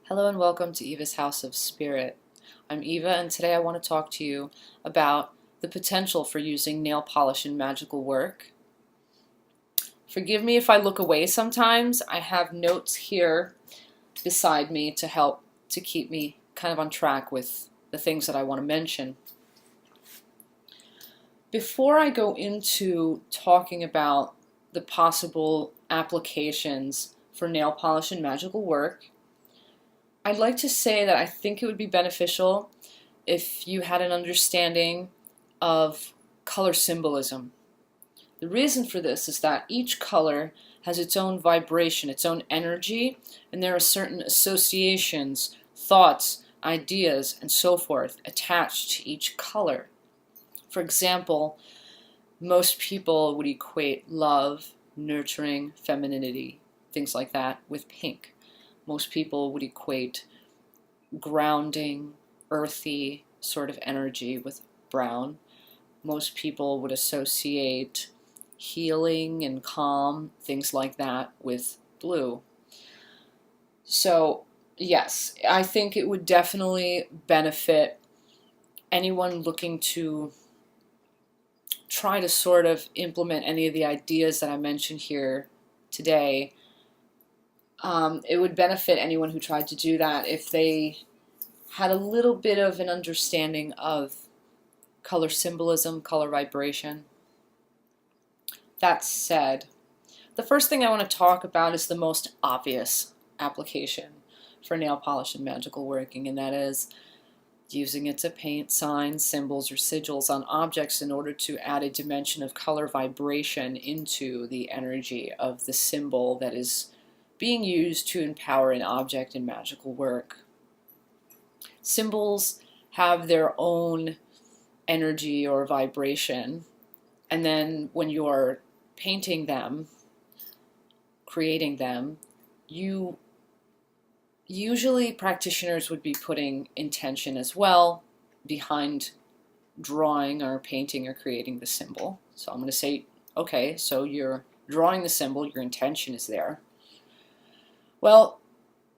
Hello and welcome to Eva's House of Spirit. I'm Eva, and today I want to talk to you about the potential for using nail polish in magical work. Forgive me if I look away sometimes. I have notes here beside me to help to keep me kind of on track with the things that I want to mention. Before I go into talking about the possible applications for nail polish in magical work, I'd like to say that I think it would be beneficial if you had an understanding of color symbolism. The reason for this is that each color has its own vibration, its own energy, and there are certain associations, thoughts, ideas, and so forth attached to each color. For example, most people would equate love, nurturing, femininity, things like that, with pink. Most people would equate grounding, earthy sort of energy with brown. Most people would associate healing and calm, things like that, with blue. So, yes, I think it would definitely benefit anyone looking to try to sort of implement any of the ideas that I mentioned here today. It would benefit anyone who tried to do that if they had a little bit of an understanding of color symbolism, color vibration. That said, the first thing I want to talk about is the most obvious application for nail polish and magical working, and that is using it to paint signs, symbols, or sigils on objects in order to add a dimension of color vibration into the energy of the symbol that is being used to empower an object in magical work. Symbols have their own energy or vibration, and then when you're painting them, creating them, usually practitioners would be putting intention as well behind drawing or painting or creating the symbol. So I'm going to say, okay, so you're drawing the symbol, your intention is there. Well,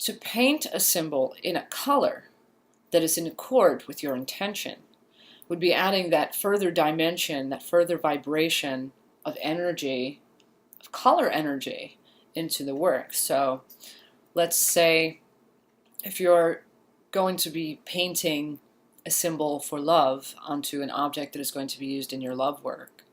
to paint a symbol in a color that is in accord with your intention would be adding that further dimension, that further vibration of energy, of color energy, into the work. So let's say if you're going to be painting a symbol for love onto an object that is going to be used in your love work,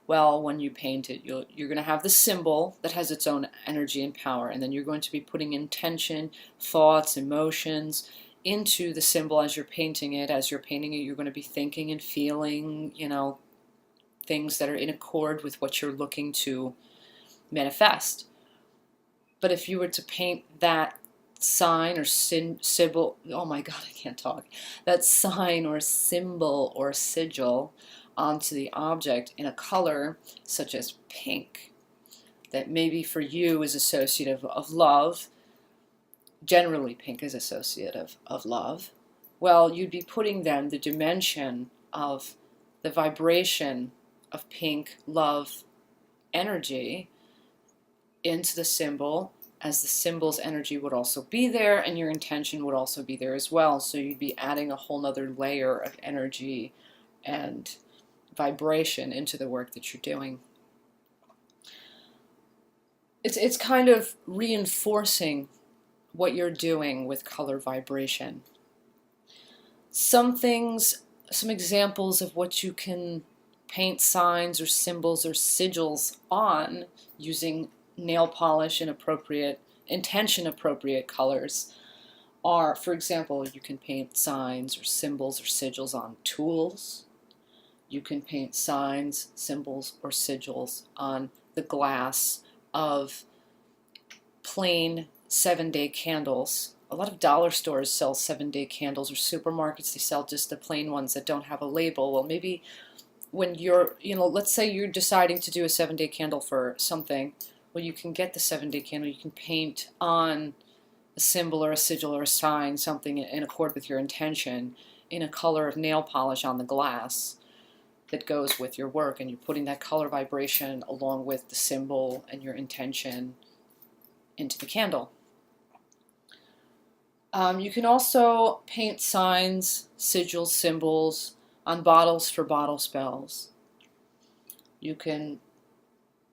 well, when you paint it, you're going to have the symbol that has its own energy and power, and then you're going to be putting intention, thoughts, emotions into the symbol as you're painting it. As you're painting it, you're going to be thinking and feeling, things that are in accord with what you're looking to manifest. But if you were to paint that sign or symbol, oh my God, I can't talk, that sign or symbol or sigil onto the object in a color such as pink, that maybe for you is associative of love, generally pink is associative of love, well, you'd be putting then the dimension of the vibration of pink love energy into the symbol, as the symbol's energy would also be there and your intention would also be there as well. So you'd be adding a whole nother layer of energy and vibration into the work that you're doing. It's kind of reinforcing what you're doing with color vibration. Some examples of what you can paint signs or symbols or sigils on using nail polish in intention appropriate colors are, for example, you can paint signs or symbols or sigils on tools. You can paint signs, symbols, or sigils on the glass of plain 7-day candles. A lot of dollar stores sell 7-day candles, or supermarkets, they sell just the plain ones that don't have a label. Well, maybe when you're, let's say you're deciding to do a 7-day candle for something, well, you can get the 7-day candle, you can paint on a symbol or a sigil or a sign, something in accord with your intention, in a color of nail polish on the glass that goes with your work, and you're putting that color vibration along with the symbol and your intention into the candle. You can also paint signs, sigils, symbols on bottles for bottle spells. You can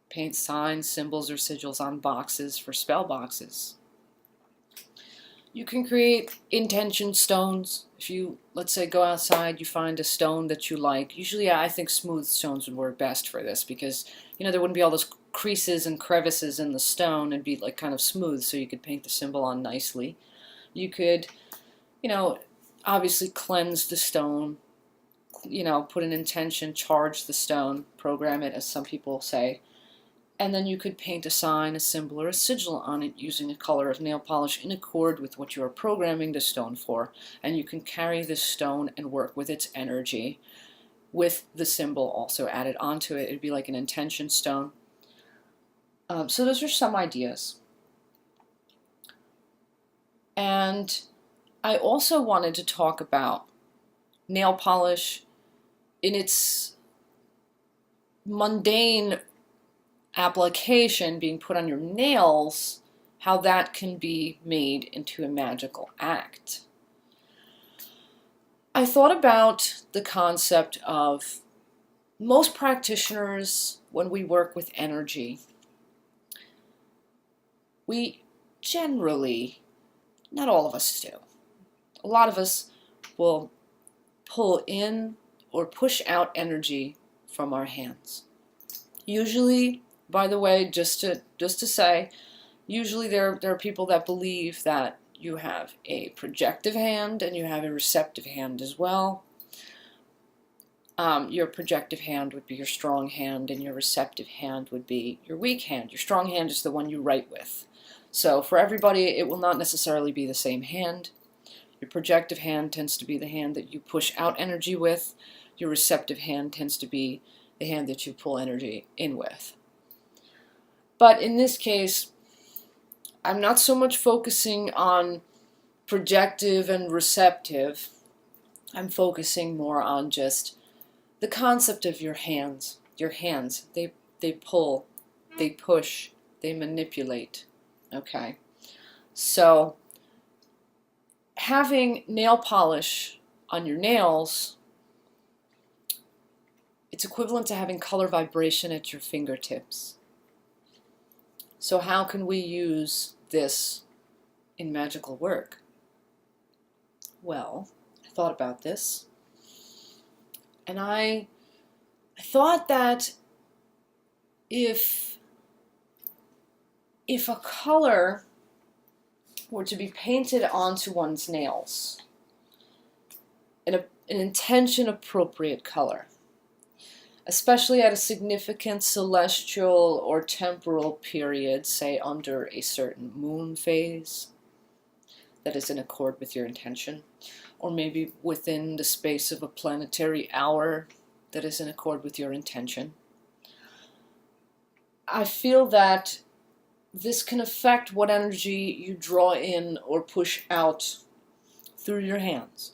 paint signs, symbols, or sigils on boxes for spell boxes. You can create intention stones. If you, let's say, go outside, you find a stone that you like. Usually I think smooth stones would work best for this because, there wouldn't be all those creases and crevices in the stone. It'd be like kind of smooth, so you could paint the symbol on nicely. You could, obviously cleanse the stone, put an intention, charge the stone, program it, as some people say. And then you could paint a sign, a symbol, or a sigil on it using a color of nail polish in accord with what you are programming the stone for. And you can carry this stone and work with its energy with the symbol also added onto it. It'd be like an intention stone. So those are some ideas. And I also wanted to talk about nail polish in its mundane application, being put on your nails, how that can be made into a magical act. I thought about the concept of most practitioners, when we work with energy, we generally, not all of us do, a lot of us will pull in or push out energy from our hands. Usually, by the way, just to say, usually there are people that believe that you have a projective hand and you have a receptive hand as well. Your projective hand would be your strong hand, and your receptive hand would be your weak hand. Your strong hand is the one you write with. So for everybody, it will not necessarily be the same hand. Your projective hand tends to be the hand that you push out energy with. Your receptive hand tends to be the hand that you pull energy in with. But in this case, I'm not so much focusing on projective and receptive. I'm focusing more on just the concept of your hands. Your hands, they pull, they push, they manipulate. Okay? So, having nail polish on your nails, it's equivalent to having color vibration at your fingertips. So how can we use this in magical work? Well, I thought about this, and I thought that if a color were to be painted onto one's nails, an intention appropriate color, especially at a significant celestial or temporal period, say under a certain moon phase that is in accord with your intention, or maybe within the space of a planetary hour that is in accord with your intention. I feel that this can affect what energy you draw in or push out through your hands.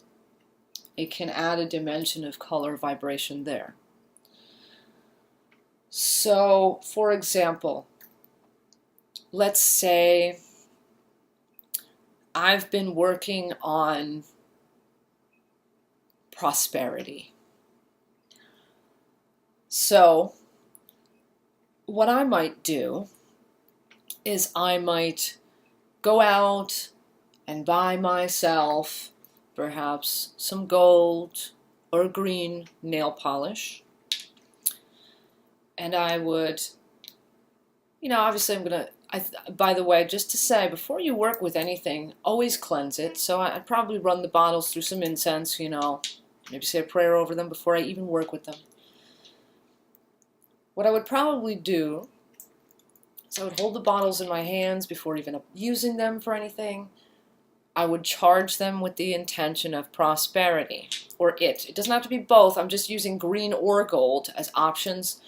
It can add a dimension of color vibration there. So, for example, let's say I've been working on prosperity. So, what I might do is I might go out and buy myself perhaps some gold or green nail polish. And I would, obviously by the way, just to say, before you work with anything, always cleanse it. So I'd probably run the bottles through some incense, maybe say a prayer over them before I even work with them. What I would probably do is I would hold the bottles in my hands before even using them for anything. I would charge them with the intention of prosperity, or it. It doesn't have to be both. I'm just using green or gold as options.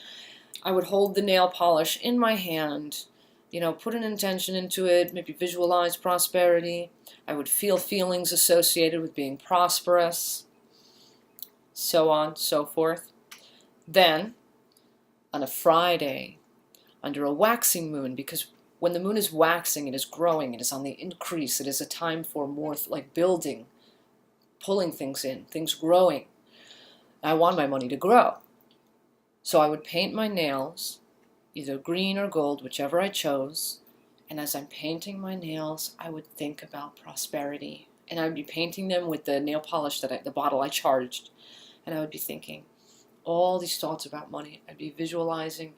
I would hold the nail polish in my hand, put an intention into it, maybe visualize prosperity. I would feel feelings associated with being prosperous, so on, so forth. Then, on a Friday, under a waxing moon, because when the moon is waxing, it is growing, it is on the increase, it is a time for more like building, pulling things in, things growing. I want my money to grow. So I would paint my nails, either green or gold, whichever I chose. And as I'm painting my nails, I would think about prosperity. And I would be painting them with the nail polish the bottle I charged. And I would be thinking all these thoughts about money. I'd be visualizing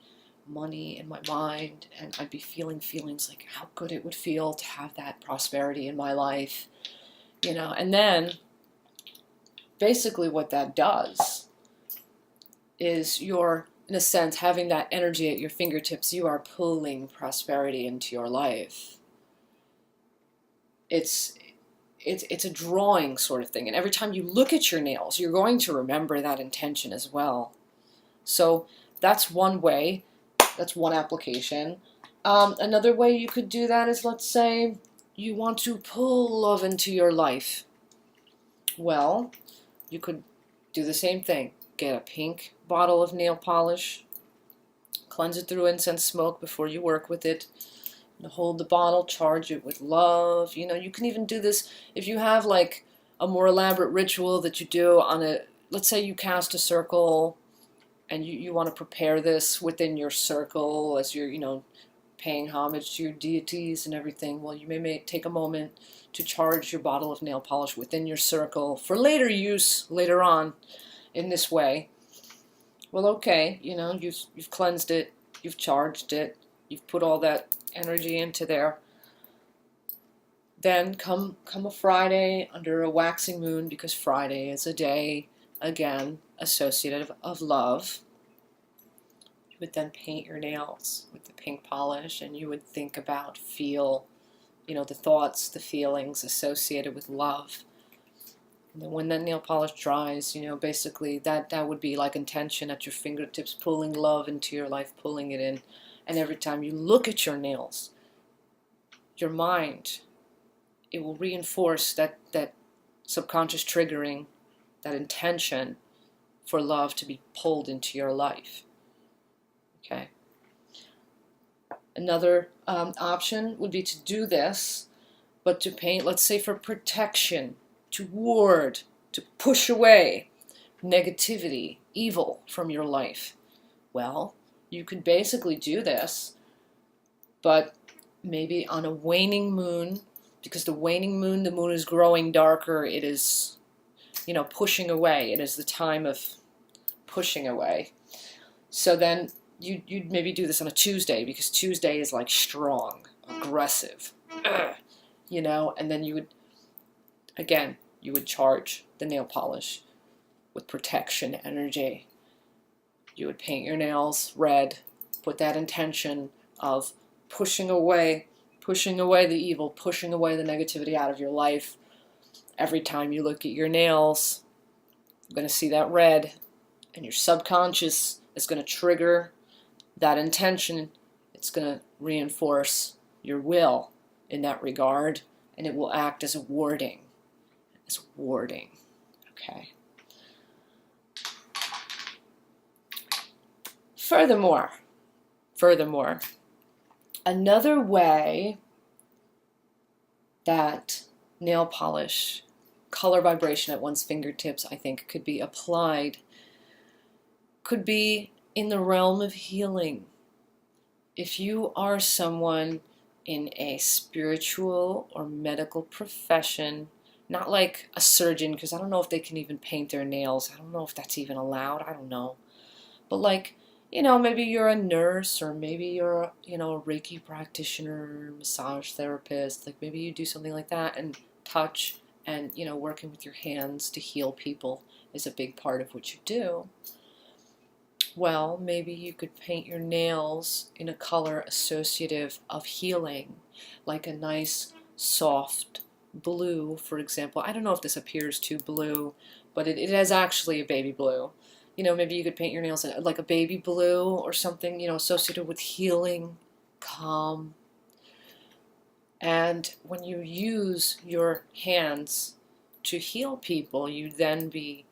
money in my mind, and I'd be feeling feelings like how good it would feel to have that prosperity in my life, And then basically what that does is you're, in a sense, having that energy at your fingertips. You are pulling prosperity into your life. It's a drawing sort of thing. And every time you look at your nails, you're going to remember that intention as well. So that's one way. That's one application. Another way you could do that is, let's say you want to pull love into your life. Well, you could do the same thing. Get a pink bottle of nail polish, cleanse it through incense smoke before you work with it. Hold the bottle, charge it with love. You can even do this if you have like a more elaborate ritual that you do on let's say you cast a circle and you want to prepare this within your circle as you're, paying homage to your deities and everything. Well, you may take a moment to charge your bottle of nail polish within your circle for later use later on in this way. Well, okay, you've cleansed it, you've charged it, you've put all that energy into there. Then come a Friday under a waxing moon, because Friday is a day, again, associative of love. You would then paint your nails with the pink polish, and you would think about, feel, the thoughts, the feelings associated with love. And then when that nail polish dries, basically that would be like intention at your fingertips, pulling love into your life, pulling it in. And every time you look at your nails, your mind, it will reinforce that subconscious triggering, that intention for love to be pulled into your life. Okay. Another option would be to do this, but to paint, let's say, for protection, to ward, to push away negativity, evil from your life. Well, you could basically do this, but maybe on a waning moon, because the waning moon, the moon is growing darker, it is, pushing away. It is the time of pushing away. So then you'd maybe do this on a Tuesday, because Tuesday is like strong, aggressive, and then you would charge the nail polish with protection energy. You would paint your nails red, put that intention of pushing away the evil, pushing away the negativity out of your life. Every time you look at your nails, you're going to see that red, and your subconscious is going to trigger that intention. It's going to reinforce your will in that regard, and it will act as a warding. Okay. Furthermore, another way that nail polish, color vibration at one's fingertips, I think, could be applied, could be in the realm of healing. If you are someone in a spiritual or medical profession, not like a surgeon, because I don't know if they can even paint their nails. I don't know if that's even allowed. I don't know. But like, maybe you're a nurse, or maybe you're, a Reiki practitioner, massage therapist. Like maybe you do something like that, and touch and, working with your hands to heal people is a big part of what you do. Well, maybe you could paint your nails in a color associative of healing, like a nice soft blue, for example. I don't know if this appears too blue, but it is actually a baby blue. Maybe you could paint your nails like a baby blue or something, associated with healing, calm. And when you use your hands to heal people, you then be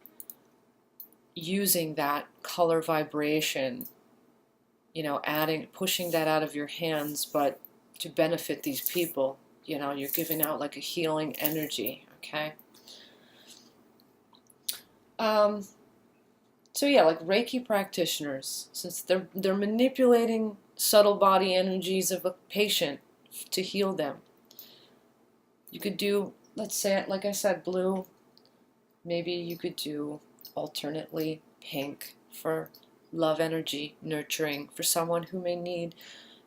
using that color vibration, pushing that out of your hands, but to benefit these people. You know, you're giving out like a healing energy, okay? So yeah, like Reiki practitioners, since they're manipulating subtle body energies of a patient to heal them. You could do, let's say, like I said, blue. Maybe you could do alternately pink for love energy, nurturing, for someone who may need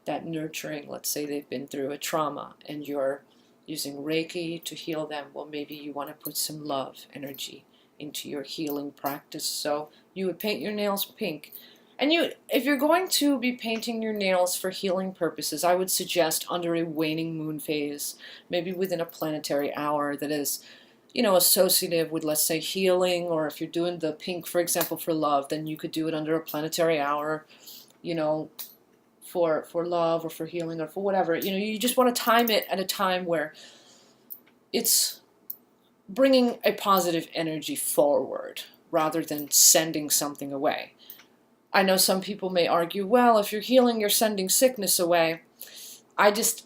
that nurturing. Let's say they've been through a trauma and you're using Reiki to heal them. Well, maybe you want to put some love energy into your healing practice. So you would paint your nails pink. And if you're going to be painting your nails for healing purposes, I would suggest under a waning moon phase, maybe within a planetary hour that is, you know, associative with, let's say, healing. Or if you're doing the pink, for example, for love, then you could do it under a planetary hour, you know, for love or for healing or for whatever. You know, you just want to time it at a time where it's bringing a positive energy forward rather than sending something away. I know some people may argue, well, if you're healing, you're sending sickness away.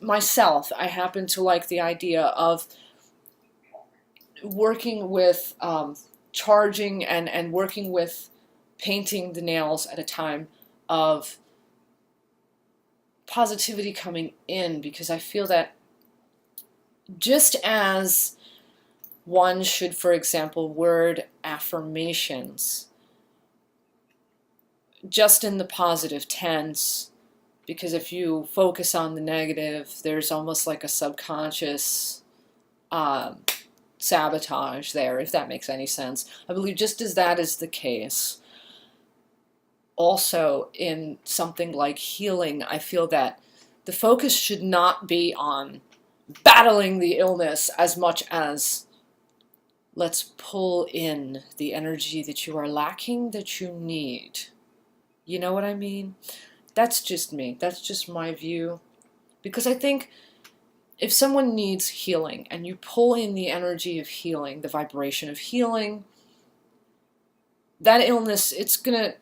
Myself, I happen to like the idea of working with charging and working with painting the nails at a time of positivity coming in, because I feel that just as one should, for example, word affirmations just in the positive tense, because if you focus on the negative, there's almost like a subconscious sabotage there, if that makes any sense. I believe just as that is the case, also in something like healing, I feel that the focus should not be on battling the illness as much as let's pull in the energy that you are lacking, that you need. You know what I mean? That's just me. That's just my view. Because I think if someone needs healing and you pull in the energy of healing, the vibration of healing, that illness, it's going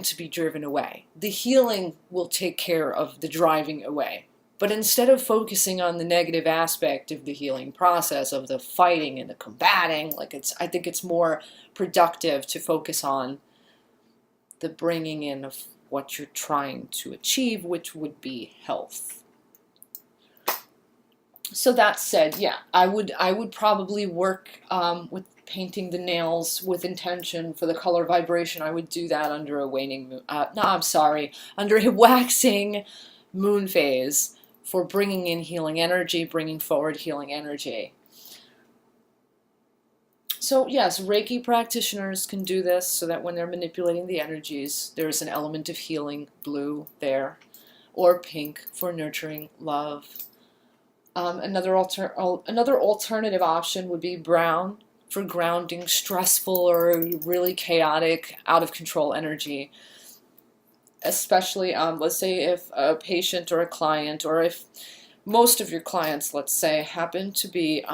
to be driven away. The healing will take care of the driving away. But instead of focusing on the negative aspect of the healing process, of the fighting and the combating, I think it's more productive to focus on the bringing in of what you're trying to achieve, which would be health. So that said, yeah, I would probably work with painting the nails with intention for the color vibration. I would do that under a waning moon. Under a waxing moon phase for bringing in healing energy, bringing forward healing energy. So yes, Reiki practitioners can do this so that when they're manipulating the energies, there's an element of healing, blue there, or pink for nurturing love. Another alternative option would be brown for grounding stressful or really chaotic, out of control energy. Especially, let's say if a patient or a client, or if most of your clients, let's say, happen to be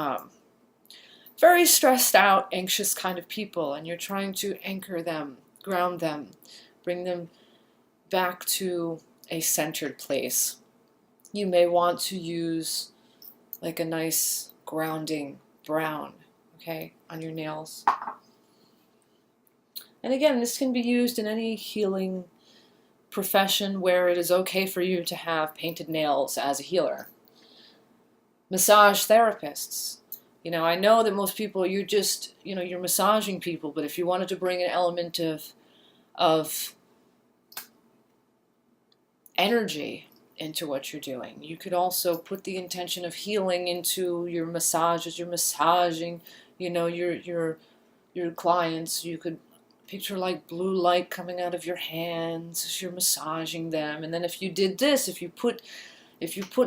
very stressed out, anxious kind of people, and you're trying to anchor them, ground them, bring them back to a centered place. You may want to use like a nice grounding brown, okay, on your nails. And again, this can be used in any healing profession where it is okay for you to have painted nails as a healer. Massage therapists. You know, I know that most people, you're massaging people, but if you wanted to bring an element of energy into what you're doing, you could also put the intention of healing into your massage as you're massaging, your clients. You could picture like blue light coming out of your hands as you're massaging them. And then if you did this, if you put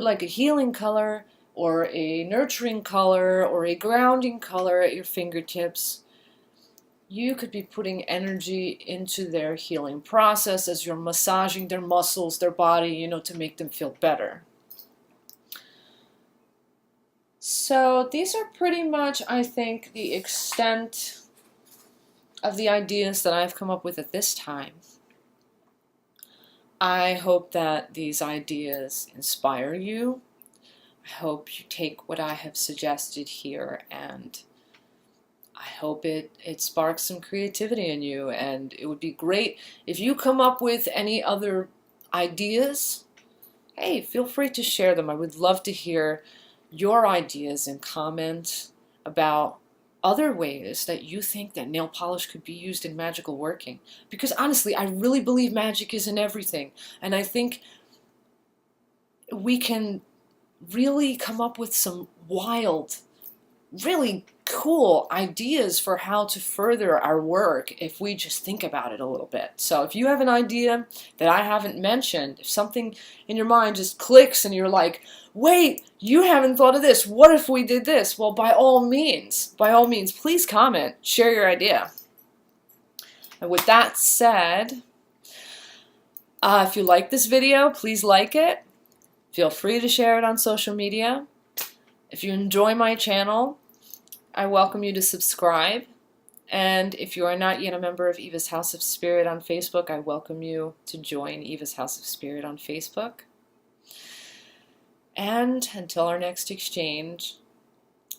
like a healing color or a nurturing color or a grounding color at your fingertips, you could be putting energy into their healing process as you're massaging their muscles, their body, to make them feel better. So these are pretty much, I think, the extent of the ideas that I've come up with at this time. I hope that these ideas inspire you. I hope you take what I have suggested here, and I hope it sparks some creativity in you. And it would be great if you come up with any other ideas. Hey, feel free to share them. I would love to hear your ideas and comment about other ways that you think that nail polish could be used in magical working. Because honestly, I really believe magic is in everything. And I think we can really come up with some wild, really cool ideas for how to further our work if we just think about it a little bit. So if you have an idea that I haven't mentioned, if something in your mind just clicks and you're like, wait, you haven't thought of this, what if we did this? Well, by all means, please comment, share your idea. And with that said, if you like this video, please like it. Feel free to share it on social media. If you enjoy my channel, I welcome you to subscribe. And if you are not yet a member of Eva's House of Spirit on Facebook, I welcome you to join Eva's House of Spirit on Facebook. And until our next exchange,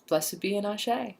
blessed be and Ashe.